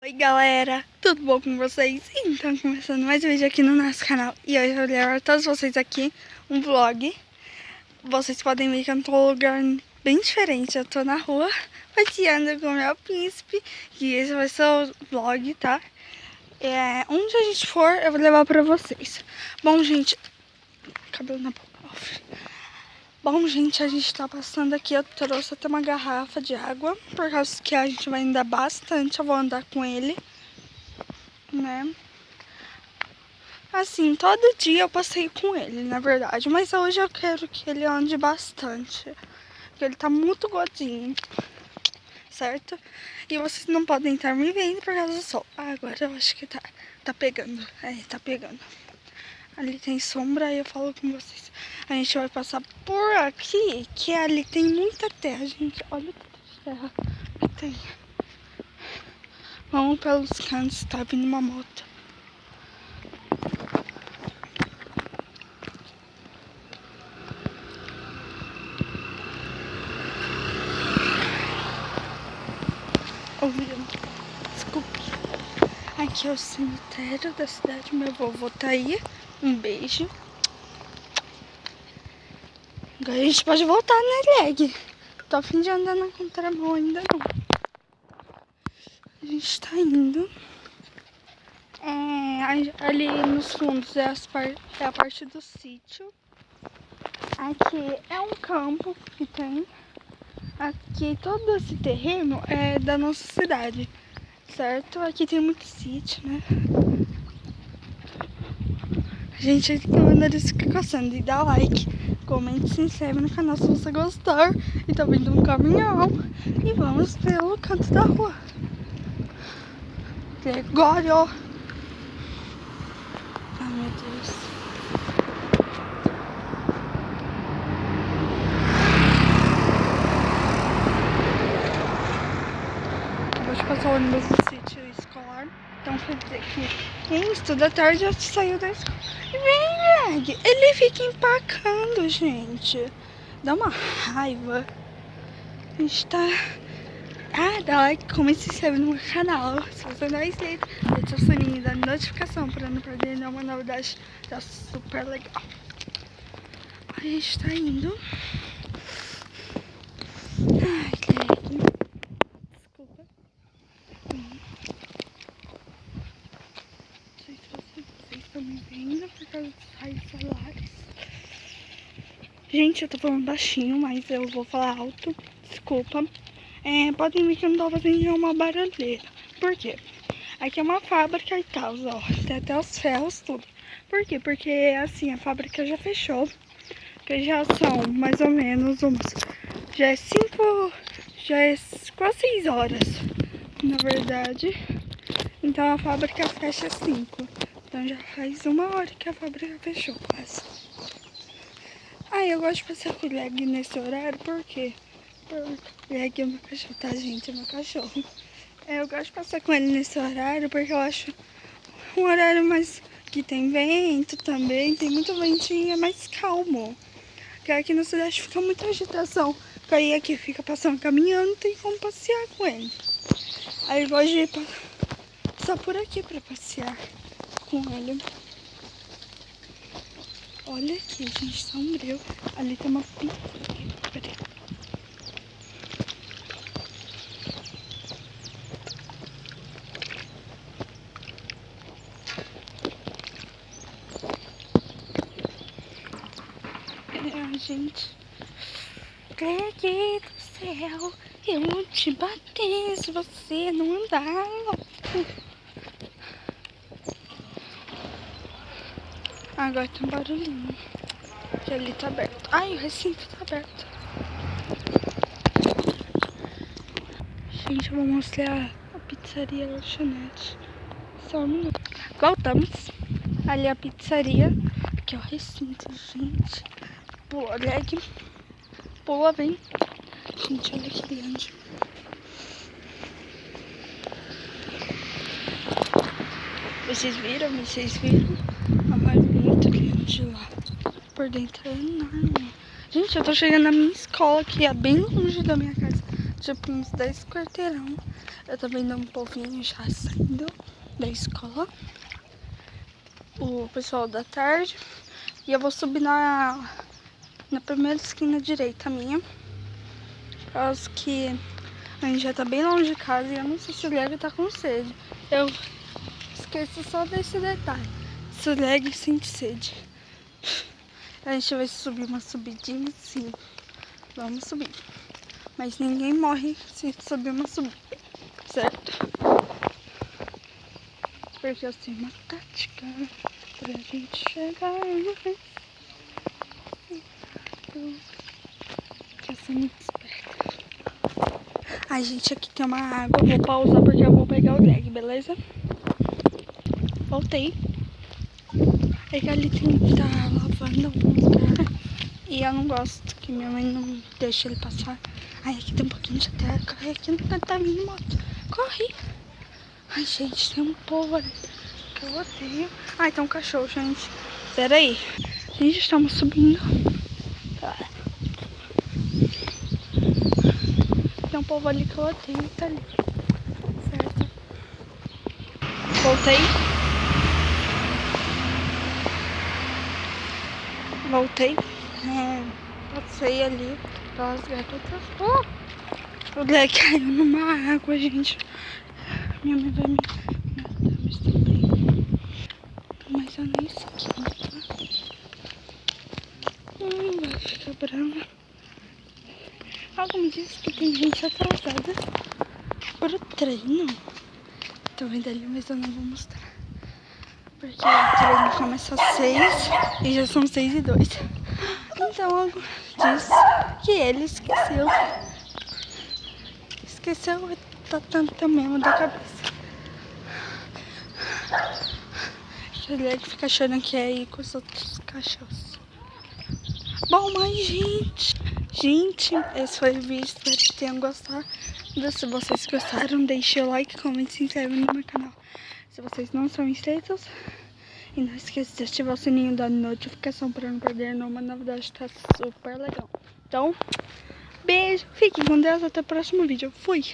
Oi galera, tudo bom com vocês? Então, começando mais um vídeo aqui no nosso canal. E hoje eu vou levar a todos vocês aqui um vlog. Vocês podem ver que eu tô num lugar bem diferente. Eu tô na rua passeando com o meu príncipe. E esse vai ser o vlog, tá? Onde a gente for, eu vou levar pra vocês. Bom, gente... Cabelo na boca. Bom, gente, a gente tá passando aqui. Eu trouxe até uma garrafa de água, por causa que a gente vai andar bastante. Eu vou andar com ele, né? Assim, todo dia eu passeio com ele, na verdade. Mas hoje eu quero que ele ande bastante, porque ele tá muito gordinho, certo? E vocês não podem estar me vendo por causa do sol. Ah, agora eu acho que tá pegando. Tá pegando. Ali tem sombra e eu falo com vocês. A gente vai passar por aqui, que ali tem muita terra, gente. Olha o tanto de terra que tem. Vamos pelos cantos, tá vindo uma moto. Ouviram? Desculpe. Aqui é o cemitério da cidade. Meu vovô tá aí. Um beijo. Agora a gente pode voltar, né, Leg? Tô a fim de andar na contramão ainda não. A gente tá indo. Ali nos fundos é a parte do sítio. Aqui é um campo que tem. Aqui todo esse terreno é da nossa cidade, certo? Aqui tem muito sítio, né? Gente, aqui o meu nariz fica coçando. E dá like, comente, se inscreve no canal se você gostar. E tá vindo um caminhão. E vamos pelo canto da rua. Gregório! Ai, meu Deus. Acabou de passar o ônibus do sítio escolar. Então quer dizer que quem estuda à tarde já saiu da escola. Vem, Greg! Ele fica empacando, gente. Dá uma raiva. A gente tá... Ah, dá like, comente e se inscreve no meu canal. Se você não é inscrito, deixa o sininho da notificação pra não perder nenhuma novidade. Tá super legal. A gente tá indo. Ai, Greg. Desculpa. Não sei se vocês estão me vendo por causa dos raios solares. Gente, eu tô falando baixinho, mas eu vou falar alto. Desculpa. Podem ver que eu não tô fazendo nenhuma barulheira. Por quê? Aqui é uma fábrica e tal, ó. Tem até os ferros, tudo. Por quê? Porque, assim, a fábrica já fechou. Que já são mais ou menos umas... Já é quase 6 horas, na verdade. Então a fábrica fecha às 5. Então já faz 1 hora que a fábrica fechou, quase. Eu gosto de passear com o Leg nesse horário, por quê? Leg é meu cachorro, tá, gente? É meu cachorro. Eu gosto de passar com ele nesse horário, porque eu acho um horário mais... que tem vento também, tem muito ventinho, é mais calmo. Porque aqui na cidade fica muita agitação. Porque aí aqui fica passando caminhando, não tem como passear com ele. Aí eu gosto de passar por aqui pra passear com ele. Olha aqui, gente, sombrio. Ali tem uma pizza. Peraí. Gente, Greg do céu, eu vou te bater se você não andar logo. Agora tem um barulhinho, que ali tá aberto. Ai, o recinto tá aberto. Gente, eu vou mostrar a pizzaria, a lanchonete. Só um minuto. Voltamos. Ali é a pizzaria, aqui é o recinto, gente. Pula, Greg. Pula, vem. Gente, olha que grande. Vocês viram? É muito grande lá. Por dentro é enorme. Gente, eu tô chegando na minha escola, que é bem longe da minha casa. Tipo, uns 10 quarteirão. Eu tô vendo um povinho já saindo da escola. O pessoal da tarde. E eu vou subir na primeira esquina direita minha. Por causa que a gente já tá bem longe de casa e eu não sei se o Leg tá com sede. Eu esqueci só desse detalhe. Se o Leg sente sede. A gente vai subir uma subidinha sim. Vamos subir. Mas ninguém morre se subir uma subida, certo? Porque eu tenho uma tática pra gente chegar mais. Que eu sou muito esperta. Ai, gente, aqui tem uma água. Eu vou pausar porque eu vou pegar o Leg, beleza? Voltei. É que ali tem que tá lavando algum lugar. E eu não gosto que minha mãe não deixa ele passar. Ai, aqui tem um pouquinho de terra. Corre aqui, não tá vindo moto. Corre! Ai, gente, tem um povo ali que eu odeio. Ai, tem um cachorro, gente. Pera aí. Gente, estamos subindo. Tem um povo ali que eu odeio. Tá ali. Certo? Voltei. Voltei. Passei ali pelas garotas. O Leg caiu numa água, gente. Minha mãe vai me matar, mas também. Mas eu nem esquento. Vai ficar brava. Algo me diz que tem gente atrasada pro treino. Tô vendo ali, mas eu não vou mostrar. Porque o treino começa às 6 e já são 6:02. Então algo diz que ele esqueceu. Tá tanto mesmo da cabeça. O Leg fica achando que é ir com os outros cachorros. Bom, mas gente, esse foi o vídeo. Espero que tenham gostado. Se vocês gostaram, deixe o like, comente, se inscreva no meu canal. Se vocês não são inscritos. E não esqueça de ativar o sininho da notificação para não perder nenhuma novidade. Tá super legal. Então, beijo, fiquem com Deus. Até o próximo vídeo. Fui!